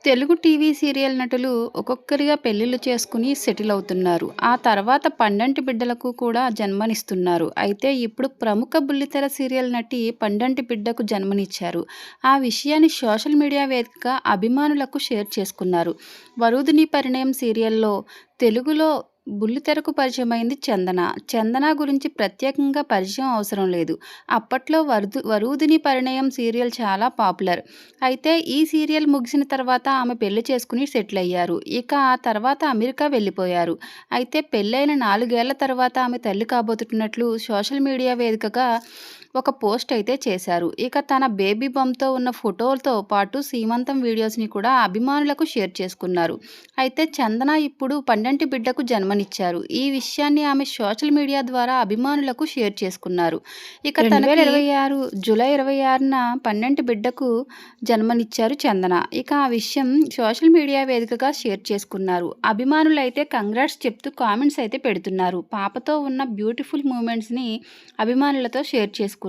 Telugu TV serial నటులు ఒక్కొక్కరిగా పెళ్లిళ్లు చేసుకుని సెటిల్ అవుతున్నారు. ఆ తర్వాత పండంటి బిడ్డలకు కూడా జన్మనిస్తున్నారు. అయితే ఇప్పుడు ప్రముఖ బుల్లితెర సీరియల్ నటి పండంటి బిడ్డకు జన్మనిచ్చారు. ఆ విషయాన్ని సోషల్ మీడియా వేదికగా అభిమానులకు షేర్ చేసుకున్నారు. వరుదిని పరిణయం సీరియల్లో తెలుగులో బుల్లితెరకు పరిచయమైంది చందన. చందన గురించి ప్రత్యేకంగా పరిచయం అవసరం లేదు. అప్పట్లో వరూధిని పరిణయం సీరియల్ చాలా పాపులర్. అయితే ఈ సీరియల్ ముగిసిన తర్వాత ఆమె పెళ్లి చేసుకుని సెటిల్ అయ్యారు. ఇక ఆ తర్వాత అమెరికా వెళ్ళిపోయారు. అయితే పెళ్లైన 4 ఏళ్ల తర్వాత ఆమె తల్లి కాబోతున్నట్లు సోషల్ మీడియా వేదికగా ఒక పోస్ట్ అయితే చేశారు. ఇక తన బేబీ బంప్‌తో ఉన్న ఫోటోలతో పాటు సీమంతం వీడియోస్‌ని కూడా అభిమానులకు షేర్ చేసుకున్నారు. అయితే చందన ఇప్పుడు పండంటి బిడ్డకు జన్మనిచ్చారు. ఈ విషయాన్ని ఆమె సోషల్ మీడియా ద్వారా అభిమానులకు షేర్ చేసుకున్నారు. ఇక తనకి 2026 జూలై 26న పండంటి బిడ్డకు జన్మనిచ్చారు చందన. ఇక ఆ విషయం సోషల్ మీడియా వేదికగా షేర్ చేసుకున్నారు. అభిమానులైతే కంగ్రాట్స్ చెప్తూ కామెంట్స్ అయితే పెడుతున్నారు. పాపతో ఉన్న బ్యూటిఫుల్ మూమెంట్స్‌ని అభిమానులతో షేర్ చేసుకున్నారు.